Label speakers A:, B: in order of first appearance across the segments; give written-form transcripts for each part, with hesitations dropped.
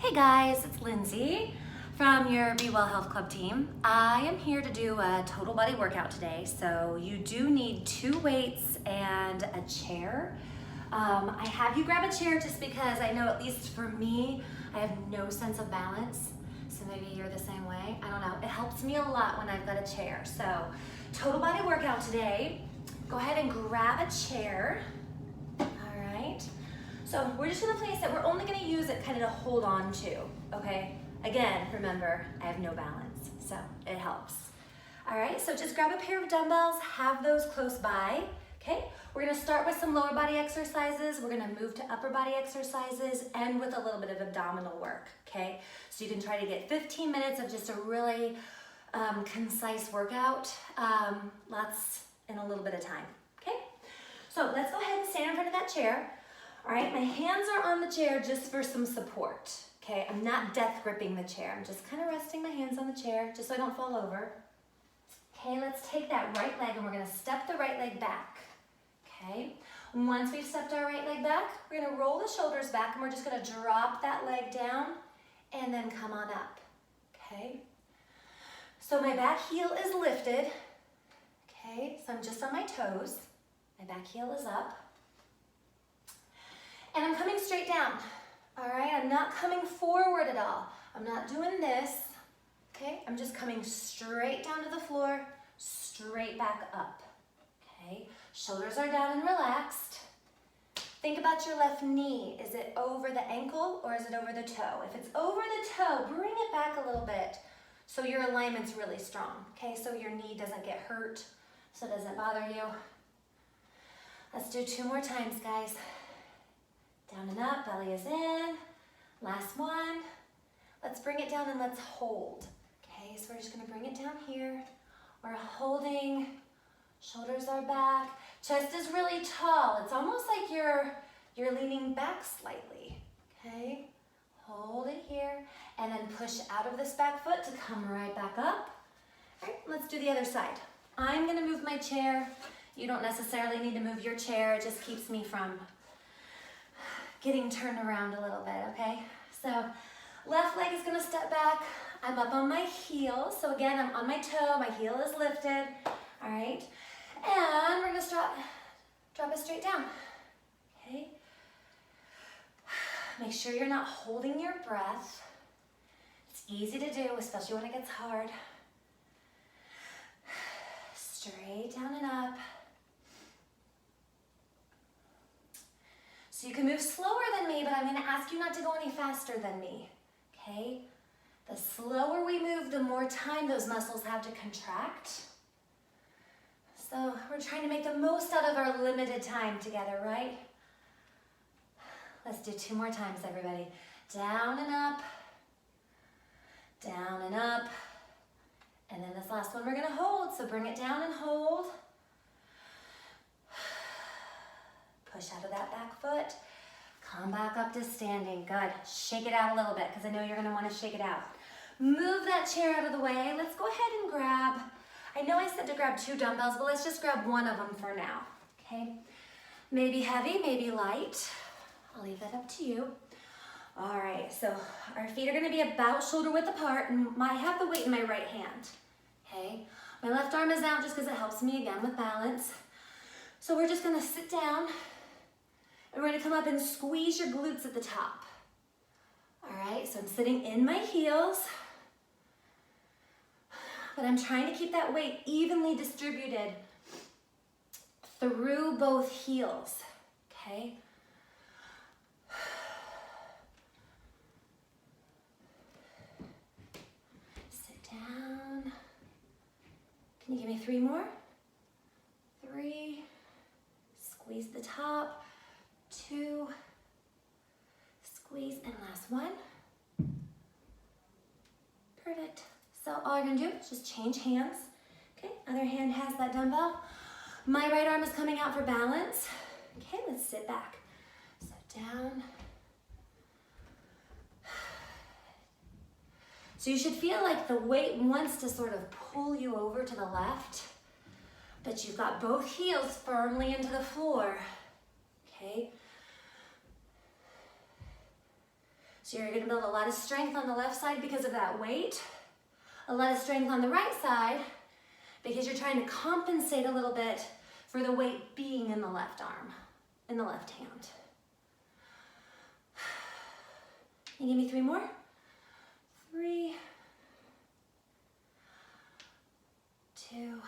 A: Hey guys, it's Lindsay from your Be Well Health Club team. I am here to do a total body workout today, so you do need 2 weights and a chair. I have you grab a chair just because I know, at least for me, I have no sense of balance. So maybe you're the same way. I don't know. It helps me a lot when I've got a chair. So total body workout today. Go ahead and grab a chair. All right. So we're just gonna place it. We're only gonna use it kind of to hold on to, okay? Again, remember, I have no balance, so it helps. All right, so just grab a pair of dumbbells, have those close by, okay? We're gonna start with some lower body exercises. We're gonna move to upper body exercises, and with a little bit of abdominal work, okay? So you can try to get 15 minutes of just a really concise workout, lots in a little bit of time, okay? So let's go ahead and stand in front of that chair. All right, my hands are on the chair just for some support, okay? I'm not death gripping the chair. I'm just kind of resting my hands on the chair just so I don't fall over. Okay, let's take that right leg and we're gonna step the right leg back, okay? Once we've stepped our right leg back, we're gonna roll the shoulders back and we're just gonna drop that leg down and then come on up, okay? So my back heel is lifted, okay? So I'm just on my toes. My back heel is up. And I'm coming straight down, all right? I'm not coming forward at all. I'm not doing this, okay? I'm just coming straight down to the floor, straight back up, okay? Shoulders are down and relaxed. Think about your left knee. Is it over the ankle or is it over the toe? If it's over the toe, bring it back a little bit so your alignment's really strong, okay? So your knee doesn't get hurt, so it doesn't bother you. Let's do 2 more times, guys. Down and up, belly is in. Last one. Let's bring it down and let's hold. Okay, so we're just gonna bring it down here. We're holding, shoulders are back. Chest is really tall. It's almost like you're leaning back slightly, okay? Hold it here, and then push out of this back foot to come right back up. All right, let's do the other side. I'm gonna move my chair. You don't necessarily need to move your chair. It just keeps me from getting turned around a little bit, okay? So left leg is gonna step back. I'm up on my heel. So again, I'm on my toe, my heel is lifted, all right? And we're gonna drop it straight down, okay? Make sure you're not holding your breath. It's easy to do, especially when it gets hard. Straight down and up. So you can move slower than me, but I'm gonna ask you not to go any faster than me, okay? The slower we move, the more time those muscles have to contract. So we're trying to make the most out of our limited time together, right? Let's do 2 more times, everybody. Down and up, down and up. And then this last one we're gonna hold, so bring it down and hold. Push out of that back foot. Come back up to standing. Good. Shake it out a little bit because I know you're going to want to shake it out. Move that chair out of the way. Let's go ahead and grab, I know I said to grab 2 dumbbells, but let's just grab 1 of them for now, okay? Maybe heavy, maybe light. I'll leave that up to you. All right, so our feet are going to be about shoulder width apart, and I have the weight in my right hand, okay? My left arm is out just because it helps me, again, with balance. So we're just going to sit down. And we're gonna come up and squeeze your glutes at the top. All right, so I'm sitting in my heels, but I'm trying to keep that weight evenly distributed through both heels, okay? Sit down. Can you give me 3 more? 3, squeeze the top. 2, squeeze, and last one. Perfect. So all you're gonna do is just change hands. Okay, other hand has that dumbbell. My right arm is coming out for balance. Okay, let's sit back. So down. So you should feel like the weight wants to sort of pull you over to the left, but you've got both heels firmly into the floor. Okay. So you're gonna build a lot of strength on the left side because of that weight, a lot of strength on the right side because you're trying to compensate a little bit for the weight being in the left arm, in the left hand. Can you give me 3 more? 3, 2,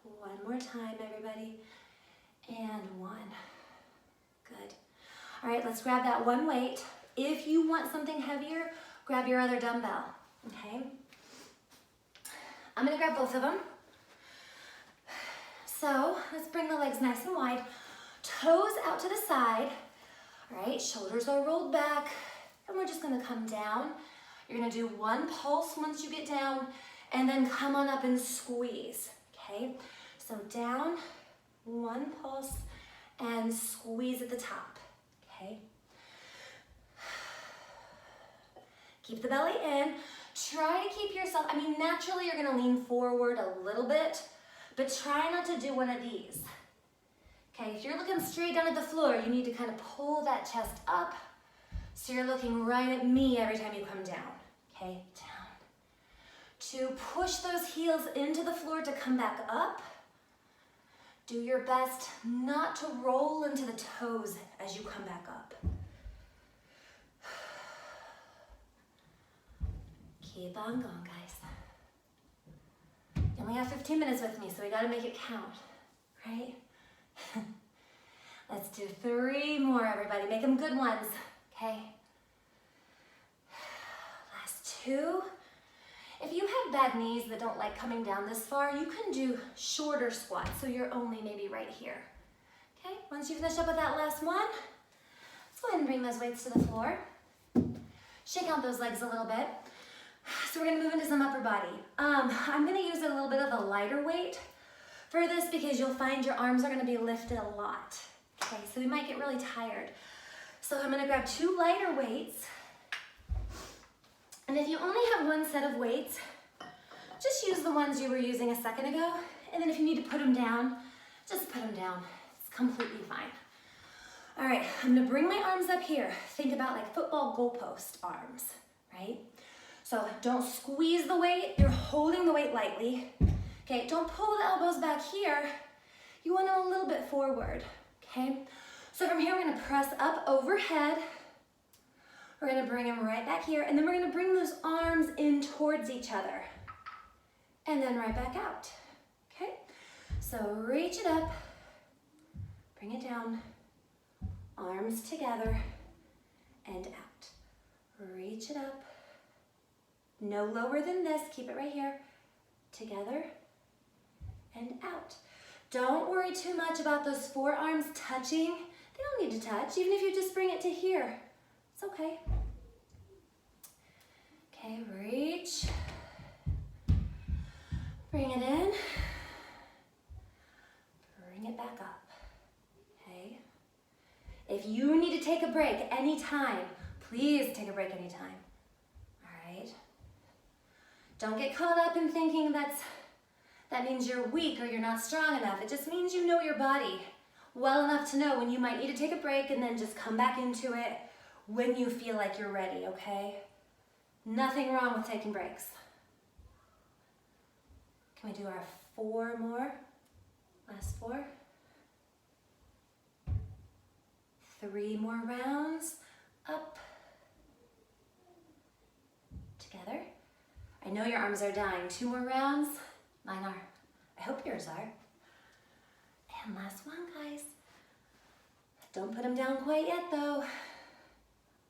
A: 1 more time, everybody, and 1. Good. All right, let's grab that one weight. If you want something heavier, grab your other dumbbell, okay? I'm gonna grab both of them. So let's bring the legs nice and wide, toes out to the side, all right? Shoulders are rolled back, and we're just gonna come down. You're gonna do 1 pulse once you get down, and then come on up and squeeze, okay? So down, 1 pulse, and squeeze at the top, okay? Keep the belly in. Try to keep yourself, I mean, naturally you're gonna lean forward a little bit, but try not to do one of these. Okay, if you're looking straight down at the floor, you need to kind of pull that chest up so you're looking right at me every time you come down. Okay, down. To push those heels into the floor to come back up. Do your best not to roll into the toes as you come back up. Keep on going, guys. You only have 15 minutes with me, so we gotta make it count, right? Let's do 3 more, everybody. Make them good ones, okay? Last 2. If you have bad knees that don't like coming down this far, you can do shorter squats, so you're only maybe right here. Okay, once you finish up with that last one, let's go ahead and bring those weights to the floor. Shake out those legs a little bit. So we're gonna move into some upper body. I'm gonna use a little bit of a lighter weight for this because you'll find your arms are gonna be lifted a lot. Okay, so we might get really tired. So I'm gonna grab 2 lighter weights. And if you only have 1 set of weights, just use the ones you were using a second ago. And then if you need to put them down, just put them down. It's completely fine. All right, I'm gonna bring my arms up here. Think about like football goalpost arms, right? So don't squeeze the weight, you're holding the weight lightly. Okay, don't pull the elbows back here. You want them a little bit forward, okay? So from here, we're gonna press up overhead. We're gonna bring them right back here, and then we're gonna bring those arms in towards each other. And then right back out, okay? So reach it up, bring it down, arms together, and out. Reach it up. No lower than this, keep it right here. Together and out. Don't worry too much about those forearms touching. They don't need to touch, even if you just bring it to here. It's okay. Okay, reach. Bring it in. Bring it back up. Okay. If you need to take a break anytime, please take a break anytime. All right. Don't get caught up in thinking that means you're weak or you're not strong enough. It just means you know your body well enough to know when you might need to take a break and then just come back into it when you feel like you're ready, okay? Nothing wrong with taking breaks. Can we do our 4 more? Last 4. 3 more rounds. Up. Together. I know your arms are dying. 2 more rounds. Mine are. I hope yours are. And last one, guys. Don't put them down quite yet, though.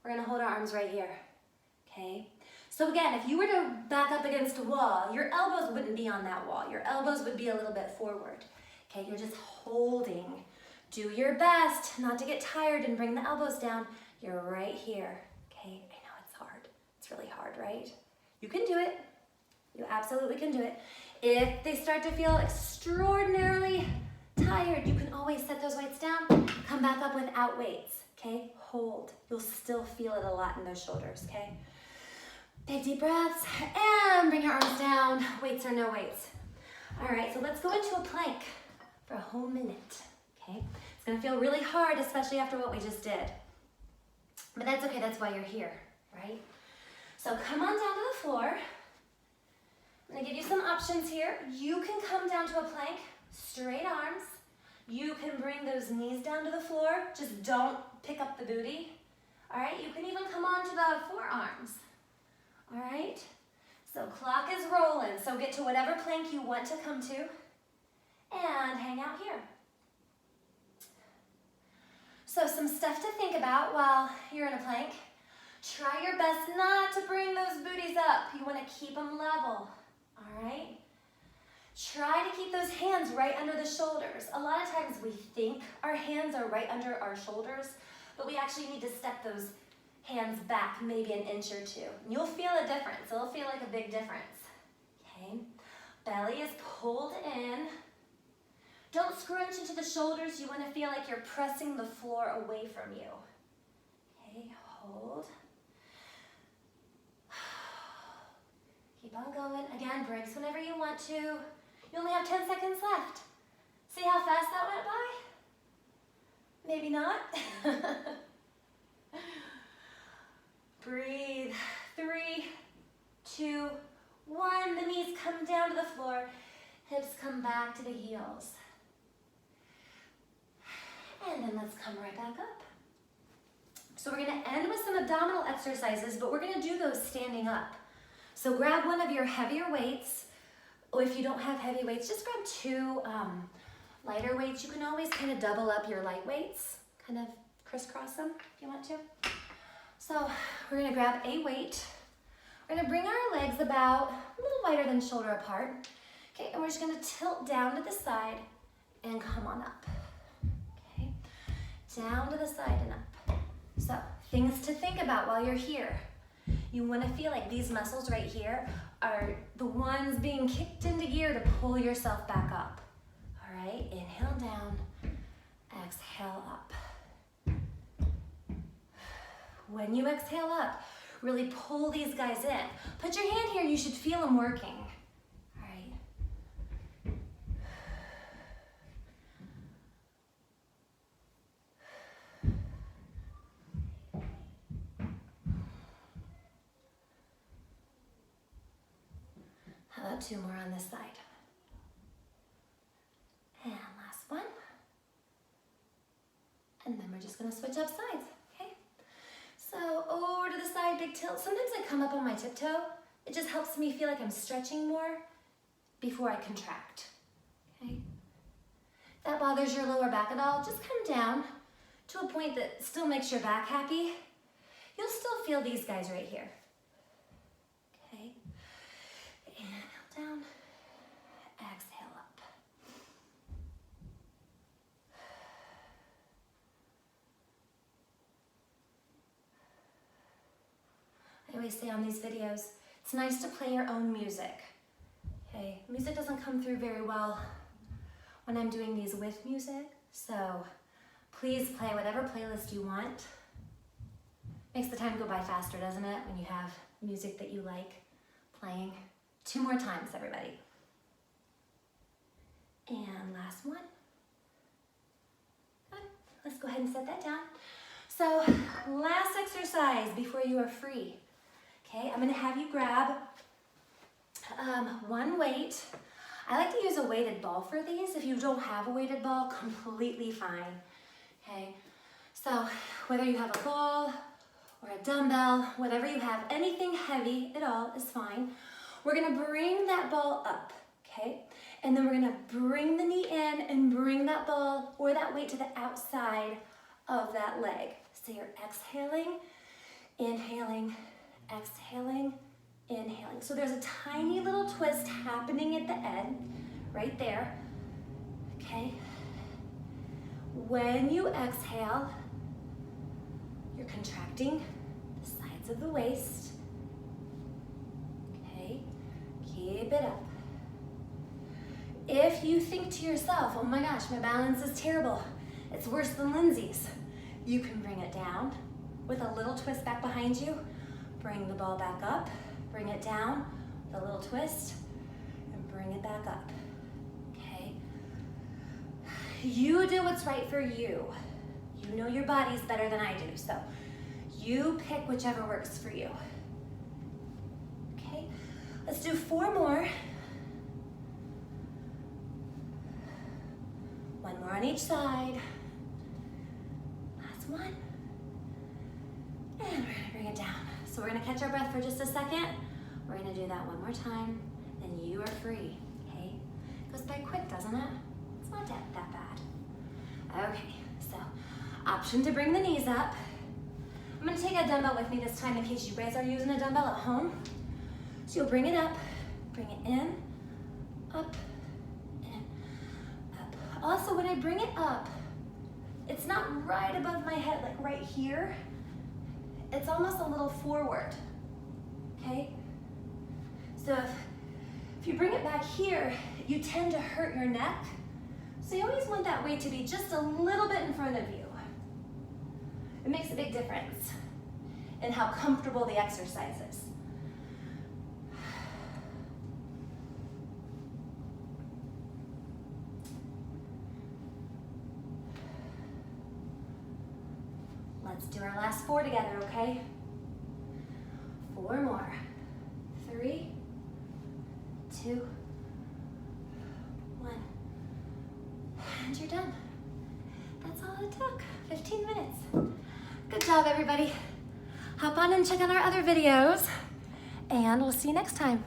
A: We're gonna hold our arms right here, okay? So again, if you were to back up against a wall, your elbows wouldn't be on that wall. Your elbows would be a little bit forward, okay? You're just holding. Do your best not to get tired and bring the elbows down. You're right here, okay? I know it's hard. It's really hard, right? You can do it. You absolutely can do it. If they start to feel extraordinarily tired, you can always set those weights down, come back up without weights, okay? Hold. You'll still feel it a lot in those shoulders, okay? Big deep breaths, and bring your arms down, weights or no weights. All right, so let's go into a plank for a whole minute, okay? It's gonna feel really hard, especially after what we just did. But that's okay, that's why you're here, right? So come on down to the floor. I'm gonna give you some options here. You can come down to a plank, straight arms. You can bring those knees down to the floor. Just don't pick up the booty. All right, you can even come onto the forearms. All right, so clock is rolling. So get to whatever plank you want to come to and hang out here. So some stuff to think about while you're in a plank. Try your best not to bring those booties up. You want to keep them level, all right? Try to keep those hands right under the shoulders. A lot of times we think our hands are right under our shoulders, but we actually need to step those hands back maybe an inch or two. You'll feel a difference. It'll feel like a big difference, okay? Belly is pulled in. Don't scrunch into the shoulders. You want to feel like you're pressing the floor away from you. Okay, hold. Keep on going. Again, breaks whenever you want to. You only have 10 seconds left. See how fast that went by? Maybe not. Breathe. 3, 2, 1. The knees come down to the floor. Hips come back to the heels. And then let's come right back up. So we're going to end with some abdominal exercises, but we're going to do those standing up. So grab one of your heavier weights. Or if you don't have heavy weights, just grab 2 lighter weights. You can always kind of double up your light weights, kind of crisscross them if you want to. So we're going to grab a weight. We're going to bring our legs about a little wider than shoulder apart. Okay, and we're just going to tilt down to the side and come on up. Okay, down to the side and up. So things to think about while you're here. You want to feel like these muscles right here are the ones being kicked into gear to pull yourself back up. All right, inhale down, exhale up. When you exhale up, really pull these guys in. Put your hand here, you should feel them working. All right. How about 2 more on this side? And last one. And then we're just gonna switch up sides, okay? So over to the side, big tilt. Sometimes I come up on my tiptoe. It just helps me feel like I'm stretching more before I contract, okay? If that bothers your lower back at all, just come down to a point that still makes your back happy. You'll still feel these guys right here, okay? Inhale down, exhale up. I always say on these videos, it's nice to play your own music. Okay, music doesn't come through very well when I'm doing these with music, so please play whatever playlist you want. Makes the time go by faster, doesn't it, when you have music that you like playing. 2 more times, everybody. And last one. Good. Let's go ahead and set that down. So last exercise before you are free. Okay, I'm gonna have you grab 1 weight. I like to use a weighted ball for these. If you don't have a weighted ball, completely fine. Okay, so whether you have a ball or a dumbbell, whatever you have, anything heavy at all is fine. We're gonna bring that ball up, okay? And then we're gonna bring the knee in and bring that ball or that weight to the outside of that leg. So you're exhaling, inhaling, exhaling, inhaling. So there's a tiny little twist happening at the end, right there, okay? When you exhale, you're contracting the sides of the waist, okay? Keep it up. If you think to yourself, oh my gosh, my balance is terrible, it's worse than Lindsay's, you can bring it down with a little twist back behind you. Bring the ball back up, bring it down with a little twist, and bring it back up, okay? You do what's right for you. You know your bodies better than I do, so You pick whichever works for you. Okay, let's do 4 more. 1 more on each side. Last one. And we're gonna bring it down. So we're gonna catch our breath for just a second. We're gonna do that 1 more time, then you are free, okay? Goes by quick, doesn't it? It's not that bad. Okay, so option to bring the knees up. I'm gonna take a dumbbell with me this time in case you guys are using a dumbbell at home. So you'll bring it up, bring it in, up, in, up. Also, when I bring it up, it's not right above my head, like right here. It's almost a little forward, okay? So if you bring it back here, you tend to hurt your neck. So you always want that weight to be just a little bit in front of you. It makes a big difference in how comfortable the exercise is. Let's do our last 4 together, okay? 4 more. 3, 2, 1. And you're done. That's all it took, 15 minutes. Good job, everybody. Hop on and check out our other videos, and we'll see you next time.